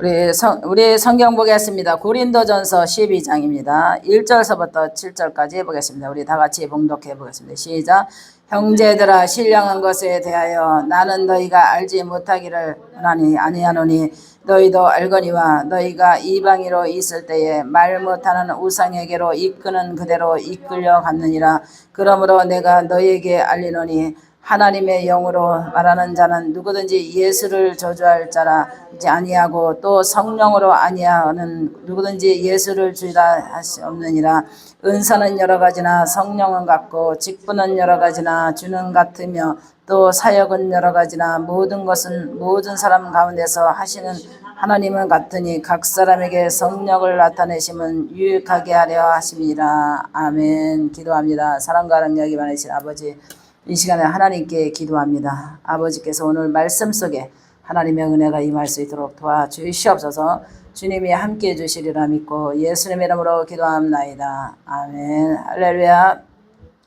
우리 성경 보겠습니다. 고린도전서 12장입니다. 1절서부터 7절까지 보겠습니다. 우리 다 같이 봉독해 보겠습니다. 시작. 형제들아, 신령한 것에 대하여 나는 너희가 알지 못하기를 아니하노니 너희도 알거니와 너희가 이방인으로 있을 때에 말 못하는 우상에게로 이끄는 그대로 이끌려 갔느니라. 그러므로 내가 너희에게 알리노니 하나님의 영으로 말하는 자는 누구든지 예수를 저주할 자라 아니하고 또 성령으로 아니하는 누구든지 예수를 주라 하시 없느니라. 은사는 여러 가지나 성령은 같고 직분은 여러 가지나 주는 같으며 또 사역은 여러 가지나 모든 것은 모든 사람 가운데서 하시는 하나님은 같으니 각 사람에게 성령을 나타내심은 유익하게 하려 하심이라. 아멘. 기도합니다. 사랑과 능력이 많으신 아버지, 이 시간에 하나님께 기도합니다. 아버지께서 오늘 말씀 속에 하나님의 은혜가 임할 수 있도록 도와주시옵소서. 주님이 함께해 주시리라 믿고 예수님의 이름으로 기도합나이다. 아멘. 할렐루야.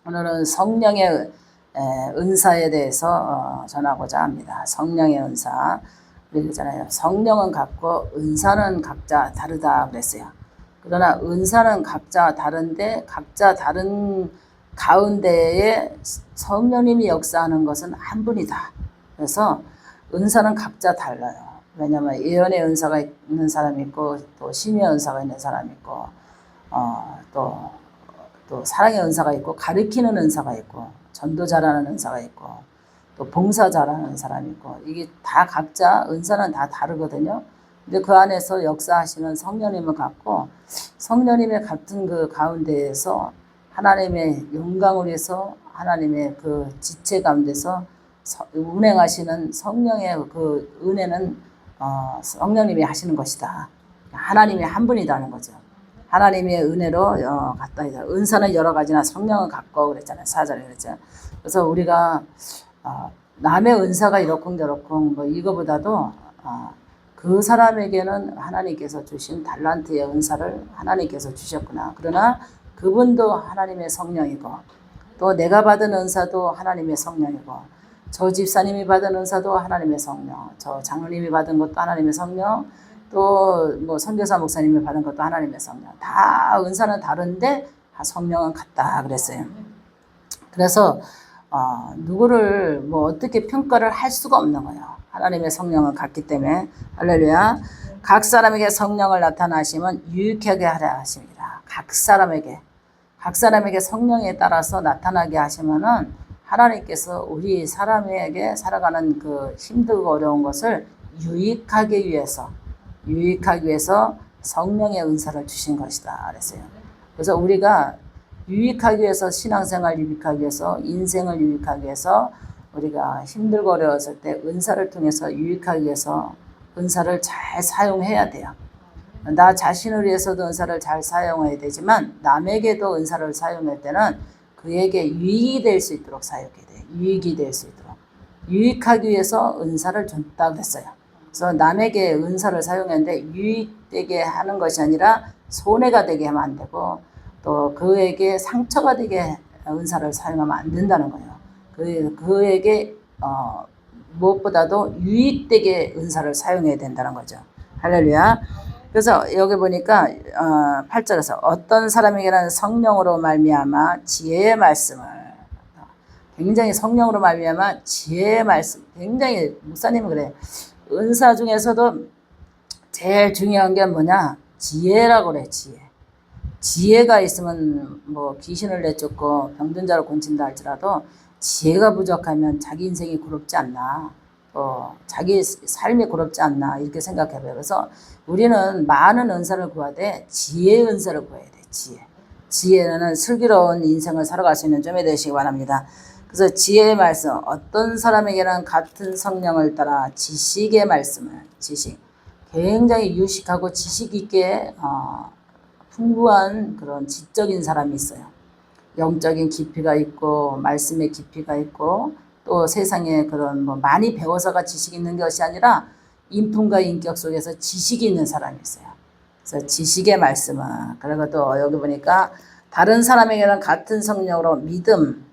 오늘은 성령의 은사에 대해서 전하고자 합니다. 성령의 은사. 그러잖아요. 성령은 같고 은사는 각자 다르다 그랬어요. 그러나 은사는 각자 다른데 각자 다른 가운데에 성령님이 역사하는 것은 한 분이다. 그래서 은사는 각자 달라요. 왜냐하면 예언의 은사가 있는 사람이 있고 또 심의 은사가 있는 사람이 있고 또 사랑의 은사가 있고 가르치는 은사가 있고 전도자라는 은사가 있고 또 봉사자라는 사람이 있고 이게 다 각자 은사는 다 다르거든요. 근데 그 안에서 역사하시는 성령님을 갖고 성령님의 같은 그 가운데에서 하나님의 영광을 위해서 하나님의 그 지체 가운데서 운행하시는 성령의 그 은혜는 성령님이 하시는 것이다. 하나님이 한 분이다는 거죠. 하나님의 은혜로 갖다 있다. 은사는 여러 가지나 성령은 같고 그랬잖아요. 4절에 그랬죠. 그래서 우리가 남의 은사가 이러쿵저러쿵 뭐 이거보다도 그 사람에게는 하나님께서 주신 달란트의 은사를 하나님께서 주셨구나. 그러나 그분도 하나님의 성령이고 또 내가 받은 은사도 하나님의 성령이고 저 집사님이 받은 은사도 하나님의 성령, 저 장로님이 받은 것도 하나님의 성령, 또 뭐 선교사 목사님이 받은 것도 하나님의 성령. 다 은사는 다른데 다 성령은 같다 그랬어요. 그래서 누구를 뭐 어떻게 평가를 할 수가 없는 거예요. 하나님의 성령은 같기 때문에. 할렐루야. 각 사람에게 성령을 나타나시면 유익하게 하려 하십니다. 각 사람에게 성령에 따라서 나타나게 하시면은 하나님께서 우리 사람에게 살아가는 그 힘들고 어려운 것을 유익하기 위해서 성령의 은사를 주신 것이다 그랬어요. 그래서 우리가 유익하기 위해서 신앙생활 유익하기 위해서 인생을 유익하기 위해서 우리가 힘들고 어려웠을 때 은사를 통해서 유익하기 위해서 은사를 잘 사용해야 돼요. 나 자신을 위해서도 은사를 잘 사용해야 되지만 남에게도 은사를 사용할 때는 그에게 유익이 될 수 있도록 사용해야 돼요. 유익이 될 수 있도록. 유익하기 위해서 은사를 줬다고 했어요. 그래서 남에게 은사를 사용했는데 유익되게 하는 것이 아니라 손해가 되게 하면 안 되고 또 그에게 상처가 되게 은사를 사용하면 안 된다는 거예요. 그에게 무엇보다도 유익되게 은사를 사용해야 된다는 거죠. 할렐루야. 그래서 여기 보니까 8절에서 어떤 사람에게는 성령으로 말미암아 지혜의 말씀을 굉장히 성령으로 말미암아 지혜의 말씀 굉장히 목사님은 그래요. 은사 중에서도 제일 중요한 게 뭐냐? 지혜라고 그래. 지혜가 있으면 뭐 귀신을 내쫓고 병든 자를 고친다 할지라도 지혜가 부족하면 자기 인생이 고롭지 않나. 자기 삶이 고롭지 않나 이렇게 생각해봐요. 그래서 우리는 많은 은사를 구하되 지혜의 은사를 구해야 돼. 지혜는 슬기로운 인생을 살아갈 수 있는 점이 되시기 바랍니다. 그래서 지혜의 말씀 어떤 사람에게는 같은 성령을 따라 지식의 말씀을 굉장히 유식하고 지식 있게 풍부한 그런 지적인 사람이 있어요. 영적인 깊이가 있고 말씀의 깊이가 있고 또 세상에 그런 뭐 많이 배워서가 지식이 있는 것이 아니라 인품과 인격 속에서 지식이 있는 사람이 있어요. 그래서 지식의 말씀은 그리고 또 여기 보니까 다른 사람에게는 같은 성령으로 믿음.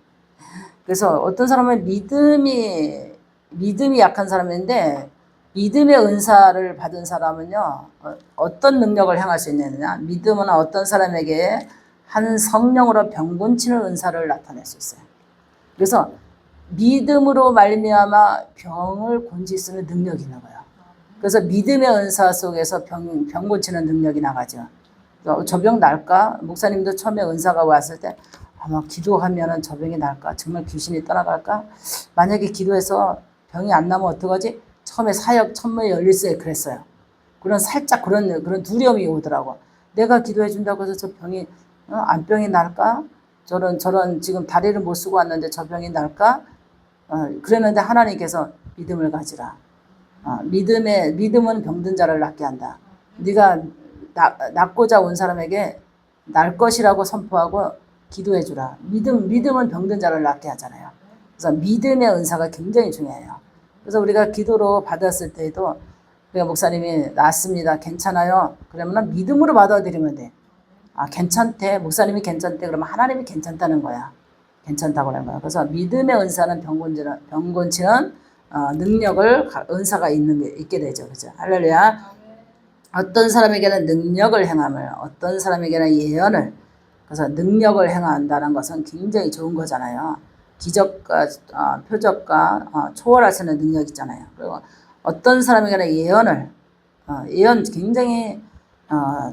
그래서 어떤 사람은 믿음이 약한 사람인데 믿음의 은사를 받은 사람은요, 어떤 능력을 행할 수 있느냐? 믿음은 어떤 사람에게 한 성령으로 병 고치는 은사를 나타낼 수 있어요. 그래서 믿음으로 말미암아 병을 고칠 수 있는 능력이 있는 거예요. 그래서 믿음의 은사 속에서 병 고치는 능력이 나가죠. 저 병 날까? 목사님도 처음에 은사가 왔을 때 아마 기도하면은 저 병이 날까? 정말 귀신이 떠나갈까? 만약에 기도해서 병이 안 나면 어떡하지? 처음에 사역 천문이 열릴세 그랬어요. 그런 살짝 그런 두려움이 오더라고. 내가 기도해 준다고 해서 저 병이 안병이 날까? 저런 지금 다리를 못 쓰고 왔는데 저 병이 날까? 그랬는데 하나님께서 믿음을 가지라. 믿음은 병든 자를 낫게 한다. 네가 낫고자 온 사람에게 날 것이라고 선포하고 기도해 주라. 믿음은 병든 자를 낫게 하잖아요. 그래서 믿음의 은사가 굉장히 중요해요. 그래서 우리가 기도로 받았을 때에도 우리가 목사님이 낫습니다. 괜찮아요. 그러면 믿음으로 받아들이면 돼. 괜찮대. 목사님이 괜찮대. 그러면 하나님이 괜찮다는 거야. 괜찮다고 하는 거야. 그래서 믿음의 은사는 병 고치는 능력을 은사가 있게 되죠. 그죠? 할렐루야. 어떤 사람에게는 능력을 행함을, 어떤 사람에게는 예언을. 그래서 능력을 행한다는 것은 굉장히 좋은 거잖아요. 기적과 표적과 초월할 수 있는 능력 있잖아요. 그리고 어떤 사람에게는 예언 굉장히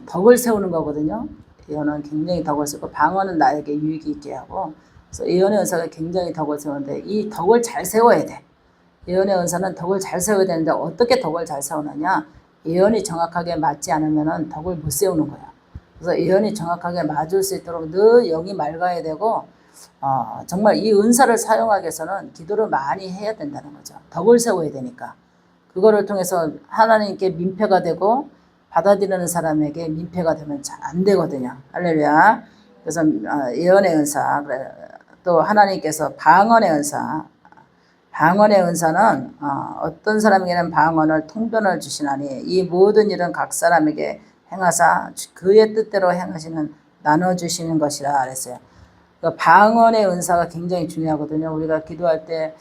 덕을 세우는 거거든요. 예언은 굉장히 덕을 세우고 방언은 나에게 유익이 있게 하고, 그래서 예언의 은사가 굉장히 덕을 세우는데 이 덕을 잘 세워야 돼. 예언의 은사는 덕을 잘 세워야 되는데 어떻게 덕을 잘 세우느냐? 예언이 정확하게 맞지 않으면 덕을 못 세우는 거야. 그래서 예언이 정확하게 맞을 수 있도록 늘 영이 맑아야 되고, 정말 이 은사를 사용하기 위해서는 기도를 많이 해야 된다는 거죠. 덕을 세워야 되니까. 그거를 통해서 하나님께 민폐가 되고 받아들이는 사람에게 민폐가 되면 잘 안 되거든요. 할렐루야. 그래서 예언의 은사, 또 하나님께서 방언의 은사, 방언의 은사는 어떤 사람에게는 방언을 통변을 주시나니 이 모든 일은 각 사람에게 행하사 그의 뜻대로 행하시는 나눠주시는 것이라 그랬어요. 방언의 은사가 굉장히 중요하거든요. 우리가 기도할 때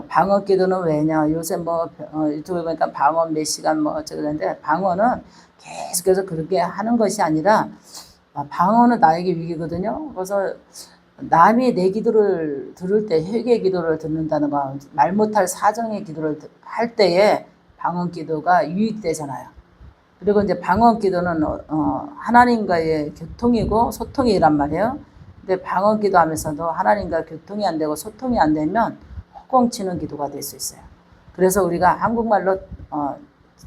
방언 기도는 왜냐? 요새 유튜브에 보니까 방언 몇 시간 어쩌는데 방언은 계속해서 그렇게 하는 것이 아니라 방언은 나에게 위기거든요. 그래서 남이 내 기도를 들을 때 회개 기도를 듣는다는 거, 말 못할 사정의 기도를 할 때에 방언 기도가 유익되잖아요. 그리고 이제 방언 기도는 하나님과의 교통이고 소통이란 말이에요. 근데 방언 기도하면서도 하나님과 교통이 안 되고 소통이 안 되면 허공치는 기도가 될 수 있어요. 그래서 우리가 한국말로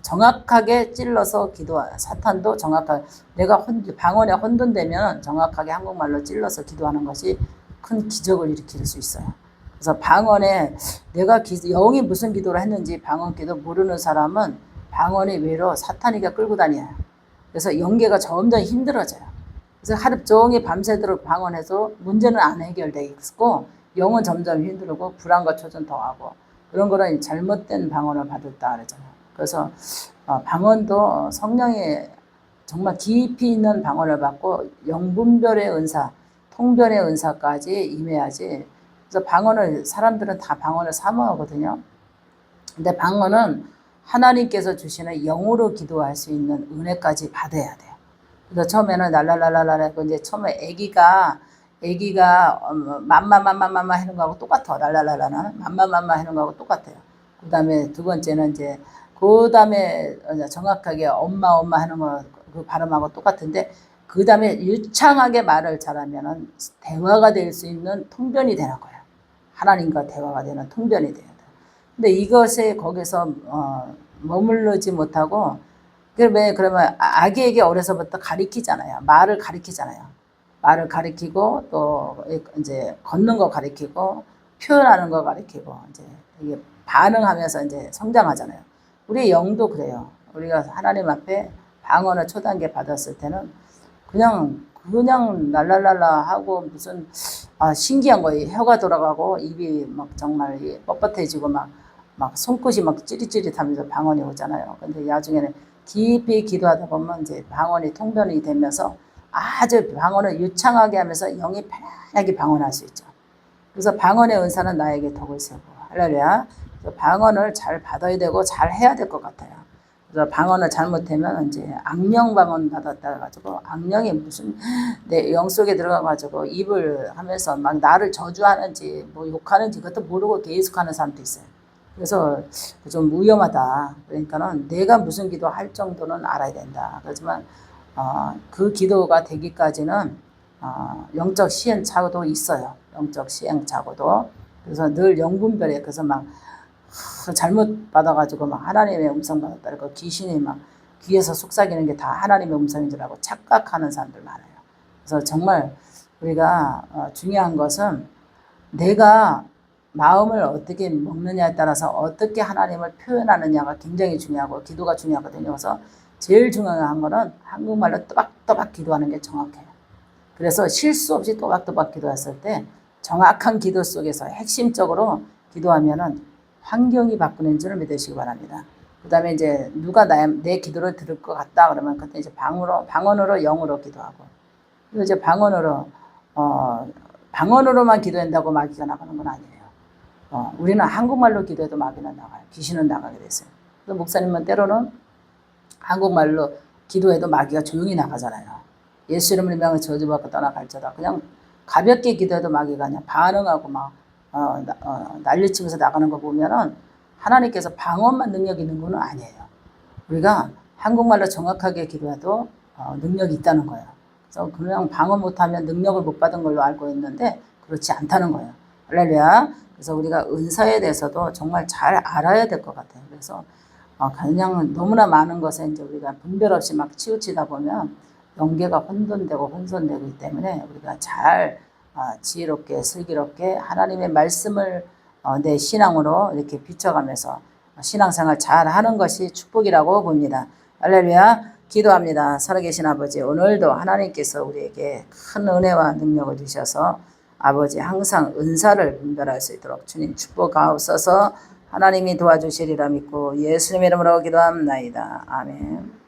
정확하게 찔러서 사탄도 정확하게, 내가 방언에 혼돈되면 정확하게 한국말로 찔러서 기도하는 것이 큰 기적을 일으킬 수 있어요. 그래서 방언에 내가 영이 무슨 기도를 했는지 방언 기도 모르는 사람은 방언이 외로 사탄이가 끌고 다녀요. 그래서 연계가 점점 힘들어져요. 그래서 하루 종일 밤새도록 방언해서 문제는 안 해결돼 있고 영은 점점 힘들고 불안과 초전 더하고, 그런 거는 잘못된 방언을 받았다 그러잖아요. 그래서 방언도 성령의 정말 깊이 있는 방언을 받고 영분별의 은사, 통변의 은사까지 임해야지. 그래서 사람들은 다 방언을 사모하거든요. 근데 방언은 하나님께서 주시는 영으로 기도할 수 있는 은혜까지 받아야 돼요. 그래서 처음에는 랄랄랄랄라 하고, 이제 처음에 애기가 맘마 하는 거하고 똑같아. 랄랄랄라는 맘마 하는 거하고 똑같아요. 그 다음에 두 번째는 그 다음에 정확하게 엄마 하는 거 그 발음하고 똑같은데, 그 다음에 유창하게 말을 잘하면은 대화가 될 수 있는 통변이 되는 거예요. 하나님과 대화가 되는 통변이 돼야 돼요. 근데 이것에 거기서 머무르지 못하고, 그러면 아기에게 어려서부터 가리키잖아요. 말을 가리키잖아요. 말을 가리키고 또 이제 걷는 거 가리키고 표현하는 거 가리키고 이제 이게 반응하면서 이제 성장하잖아요. 우리 영도 그래요. 우리가 하나님 앞에 방언을 초단계 받았을 때는 그냥 랄랄랄라 하고 무슨 신기한 거예요. 혀가 돌아가고 입이 막 정말 뻣뻣해지고 막 손끝이 막 찌릿찌릿하면서 방언이 오잖아요. 근데 나중에는 깊이 기도하다 보면 이제 방언이 통변이 되면서 아주 방언을 유창하게 하면서 영이 편하게 방언할 수 있죠. 그래서 방언의 은사는 나에게 덕을 세우고, 할렐루야. 방언을 잘 받아야 되고 잘 해야 될 것 같아요. 그래서 방언을 잘못하면 이제 악령 방언 받았다 가지고 악령이 무슨 내 영 속에 들어가 가지고 입을 하면서 막 나를 저주하는지 뭐 욕하는지 그것도 모르고 계속하는 사람도 있어요. 그래서 좀 위험하다. 그러니까는 내가 무슨 기도할 정도는 알아야 된다. 그렇지만 그 기도가 되기까지는 영적 시행착오도 있어요. 영적 시행착오도. 그래서 늘 영분별에 그래서 막 잘못 받아가지고 막 하나님의 음성 받았다. 그러고 귀신이 막 귀에서 속삭이는 게 다 하나님의 음성인 줄 알고 착각하는 사람들 많아요. 그래서 정말 우리가 중요한 것은 내가 마음을 어떻게 먹느냐에 따라서 어떻게 하나님을 표현하느냐가 굉장히 중요하고 기도가 중요하거든요. 그래서 제일 중요한 거는 한국말로 또박또박 기도하는 게 정확해요. 그래서 실수 없이 또박또박 기도했을 때 정확한 기도 속에서 핵심적으로 기도하면은 환경이 바꾸는 줄을 믿으시기 바랍니다. 그 다음에 이제 누가 내 기도를 들을 것 같다 그러면 그때 이제 방언으로 영으로 기도하고 그리고 이제 방언으로만 기도한다고 마귀가 나가는 건 아니에요. 우리는 한국말로 기도해도 마귀는 나가요. 귀신은 나가게 됐어요. 그래서 목사님은 때로는 한국말로 기도해도 마귀가 조용히 나가잖아요. 예수 이름으로 명을 저주받고 떠나갈지어다. 그냥 가볍게 기도해도 마귀가 그냥 반응하고 막 난리치면서 나가는 거 보면은 하나님께서 방언만 능력 있는 건 아니에요. 우리가 한국말로 정확하게 기도해도 능력이 있다는 거예요. 그래서 그냥 방언 못하면 능력을 못 받은 걸로 알고 있는데 그렇지 않다는 거예요. 할렐루야. 그래서 우리가 은사에 대해서도 정말 잘 알아야 될 것 같아요. 그래서 그냥 너무나 많은 것에 이제 우리가 분별 없이 막 치우치다 보면 영계가 혼돈되고 혼선되기 때문에 우리가 잘 지혜롭게 슬기롭게 하나님의 말씀을 내 신앙으로 이렇게 비춰가면서 신앙생활 잘 하는 것이 축복이라고 봅니다. 할렐루야. 기도합니다. 살아계신 아버지, 오늘도 하나님께서 우리에게 큰 은혜와 능력을 주셔서 아버지 항상 은사를 분별할 수 있도록 주님 축복하옵소서. 하나님이 도와주시리라 믿고 예수님의 이름으로 기도합나이다. 아멘.